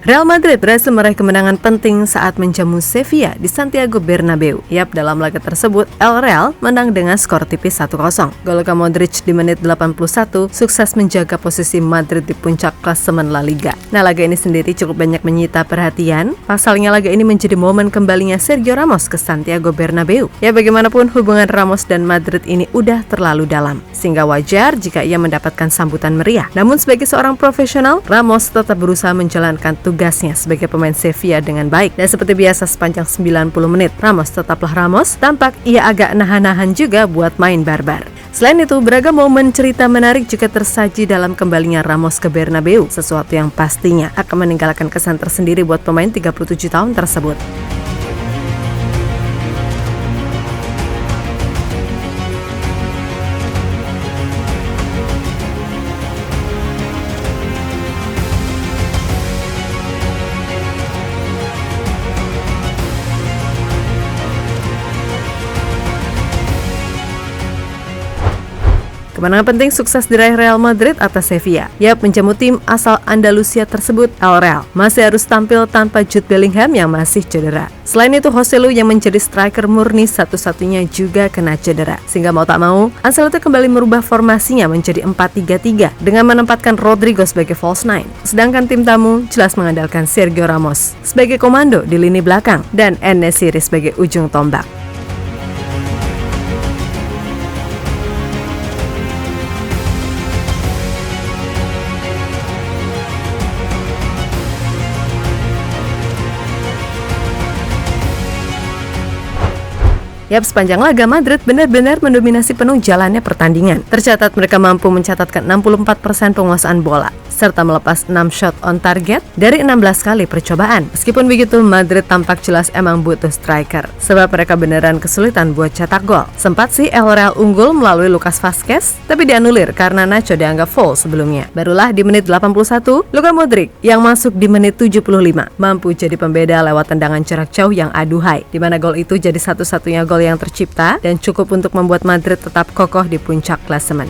Real Madrid berhasil meraih kemenangan penting saat menjamu Sevilla di Santiago Bernabeu. Dalam laga tersebut, El Real menang dengan skor tipis 1-0. Gol Luka Modric di menit 81 sukses menjaga posisi Madrid di puncak klasemen La Liga. Nah, laga ini sendiri cukup banyak menyita perhatian. Pasalnya laga ini menjadi momen kembalinya Sergio Ramos ke Santiago Bernabeu. Bagaimanapun hubungan Ramos dan Madrid ini udah terlalu dalam, sehingga wajar jika ia mendapatkan sambutan meriah. Namun sebagai seorang profesional, Ramos tetap berusaha menjalankan tugasnya sebagai pemain Sevilla dengan baik. Dan seperti biasa sepanjang 90 menit, Ramos tetaplah Ramos. Tampak ia agak nahan-nahan juga buat main barbar. Selain itu, beragam momen cerita menarik juga tersaji dalam kembalinya Ramos ke Bernabeu, sesuatu yang pastinya akan meninggalkan kesan tersendiri buat pemain 37 tahun tersebut. Kemenangan penting sukses diraih Real Madrid atas Sevilla. Menjamu tim asal Andalusia tersebut, El Real masih harus tampil tanpa Jude Bellingham yang masih cedera. Selain itu, Joselu yang menjadi striker murni satu-satunya juga kena cedera. Sehingga mau tak mau, Ancelotti kembali merubah formasinya menjadi 4-3-3 dengan menempatkan Rodrigo sebagai false nine. Sedangkan tim tamu jelas mengandalkan Sergio Ramos sebagai komando di lini belakang dan En-Nesyri sebagai ujung tombak. Sepanjang laga Madrid benar-benar mendominasi penuh jalannya pertandingan. Tercatat mereka mampu mencatatkan 64% penguasaan bola serta melepas 6 shot on target dari 16 kali percobaan. Meskipun begitu, Madrid tampak jelas emang butuh striker, sebab mereka beneran kesulitan buat cetak gol. Sempat sih El Real unggul melalui Lucas Vazquez, tapi dianulir karena Nacho dianggap foul sebelumnya. Barulah di menit 81, Luka Modric yang masuk di menit 75 mampu jadi pembeda lewat tendangan jarak jauh yang aduhai, di mana gol itu jadi satu-satunya gol yang tercipta dan cukup untuk membuat Madrid tetap kokoh di puncak klasemen.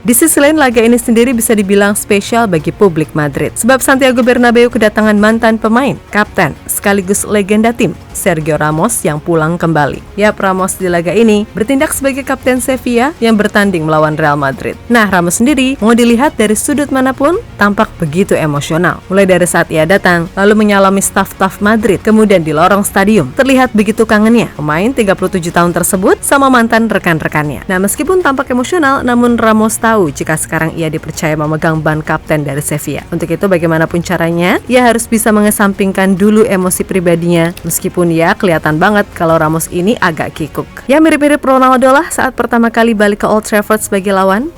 Di sisi lain, laga ini sendiri bisa dibilang spesial bagi publik Madrid, sebab Santiago Bernabeu kedatangan mantan pemain, kapten, sekaligus legenda tim, Sergio Ramos yang pulang kembali. Ramos di laga ini bertindak sebagai kapten Sevilla yang bertanding melawan Real Madrid. Nah, Ramos sendiri mau dilihat dari sudut manapun tampak begitu emosional. Mulai dari saat ia datang, lalu menyalami staf-staf Madrid, kemudian di lorong stadium, terlihat begitu kangennya pemain 37 tahun tersebut sama mantan rekan-rekannya. Nah, meskipun tampak emosional, namun Ramos tahu jika sekarang ia dipercaya memegang ban kapten dari Sevilla. Untuk itu, bagaimanapun caranya, ia harus bisa mengesampingkan dulu emosi pribadinya, meskipun kelihatan banget kalau Ramos ini agak kikuk. Mirip-mirip Ronaldo lah saat pertama kali balik ke Old Trafford sebagai lawan.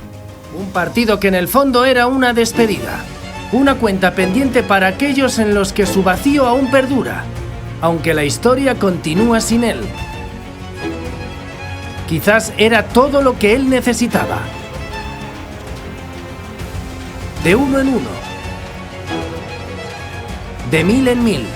Un partido que en el fondo era una despedida, una cuenta pendiente para aquellos en los que su vacío aún perdura, aunque la historia continúa sin él. Quizás era todo lo que él necesitaba. De uno en uno, de mil en mil.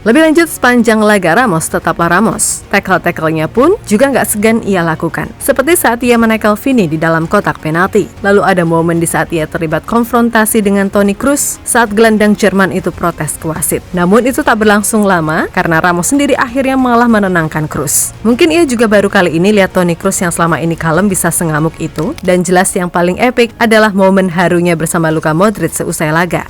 Lebih lanjut, sepanjang laga Ramos tetaplah Ramos. Tackle-tacklenya pun juga nggak segan ia lakukan. Seperti saat ia menekel Vini di dalam kotak penalti. Lalu ada momen di saat ia terlibat konfrontasi dengan Toni Kroos saat gelandang Jerman itu protes ke wasit. Namun itu tak berlangsung lama karena Ramos sendiri akhirnya malah menenangkan Kroos. Mungkin ia juga baru kali ini lihat Toni Kroos yang selama ini kalem bisa sengamuk itu. Dan jelas yang paling epik adalah momen harunya bersama Luka Modric seusai laga.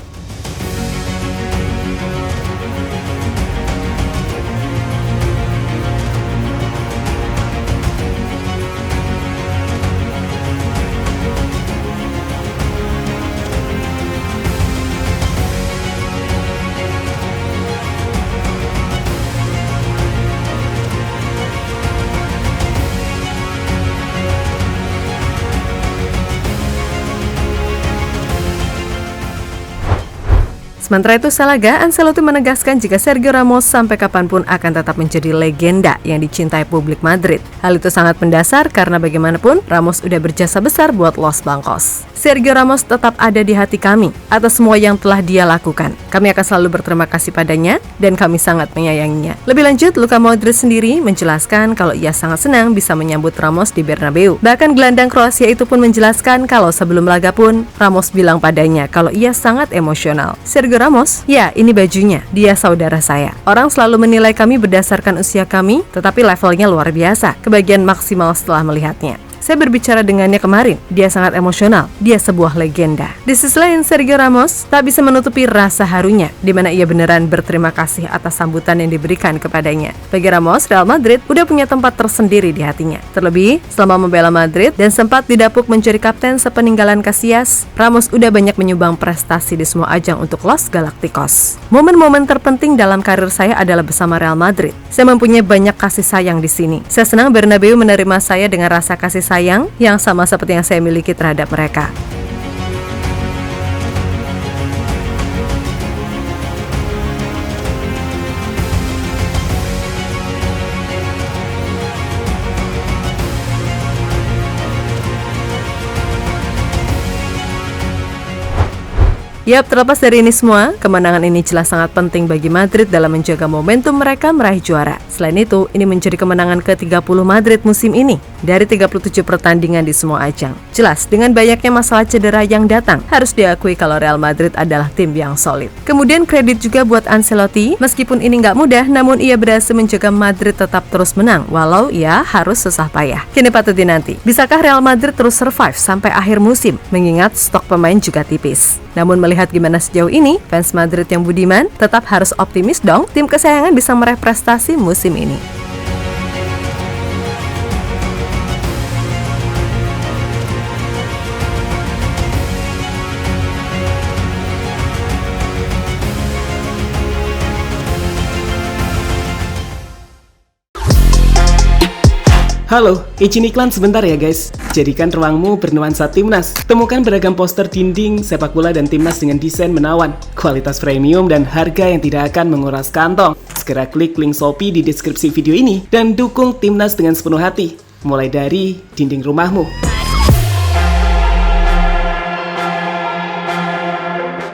Sementara itu Salaga, Ancelotti menegaskan jika Sergio Ramos sampai kapanpun akan tetap menjadi legenda yang dicintai publik Madrid. Hal itu sangat mendasar karena bagaimanapun Ramos udah berjasa besar buat Los Blancos. Sergio Ramos tetap ada di hati kami atas semua yang telah dia lakukan. Kami akan selalu berterima kasih padanya dan kami sangat menyayanginya. Lebih lanjut, Luka Modric sendiri menjelaskan kalau ia sangat senang bisa menyambut Ramos di Bernabeu. Bahkan gelandang Kroasia itu pun menjelaskan kalau sebelum laga pun Ramos bilang padanya kalau ia sangat emosional. Sergio Ramos, ya ini bajunya, dia saudara saya. Orang selalu menilai kami berdasarkan usia kami, tetapi levelnya luar biasa. Kebagian maksimal setelah melihatnya. Saya berbicara dengannya kemarin, dia sangat emosional, dia sebuah legenda. Di sisi lain, Sergio Ramos tak bisa menutupi rasa harunya, di mana ia beneran berterima kasih atas sambutan yang diberikan kepadanya. Bagi Ramos, Real Madrid udah punya tempat tersendiri di hatinya. Terlebih, selama membela Madrid dan sempat didapuk menjadi kapten sepeninggalan Casillas, Ramos udah banyak menyumbang prestasi di semua ajang untuk Los Galacticos. Momen-momen terpenting dalam karir saya adalah bersama Real Madrid. Saya mempunyai banyak kasih sayang di sini. Saya senang Bernabeu menerima saya dengan rasa kasih sayang yang sama seperti yang saya miliki terhadap mereka. Yap, terlepas dari ini semua, kemenangan ini jelas sangat penting bagi Madrid dalam menjaga momentum mereka meraih juara. Selain itu, ini menjadi kemenangan ke-30 Madrid musim ini dari 37 pertandingan di semua ajang. Jelas, dengan banyaknya masalah cedera yang datang, harus diakui kalau Real Madrid adalah tim yang solid. Kemudian kredit juga buat Ancelotti, meskipun ini nggak mudah, namun ia berhasil menjaga Madrid tetap terus menang, walau ia harus susah payah. Kini patut dinanti, bisakah Real Madrid terus survive sampai akhir musim, mengingat stok pemain juga tipis. Namun melihat gimana sejauh ini, fans Madrid yang budiman tetap harus optimis dong tim kesayangan bisa meraih prestasi musim ini. Halo, izin iklan sebentar ya guys. Jadikan ruangmu bernuansa timnas. Temukan beragam poster dinding, sepak bola dan timnas dengan desain menawan, kualitas premium dan harga yang tidak akan menguras kantong. Segera klik link Shopee di deskripsi video ini dan dukung timnas dengan sepenuh hati. Mulai dari dinding rumahmu.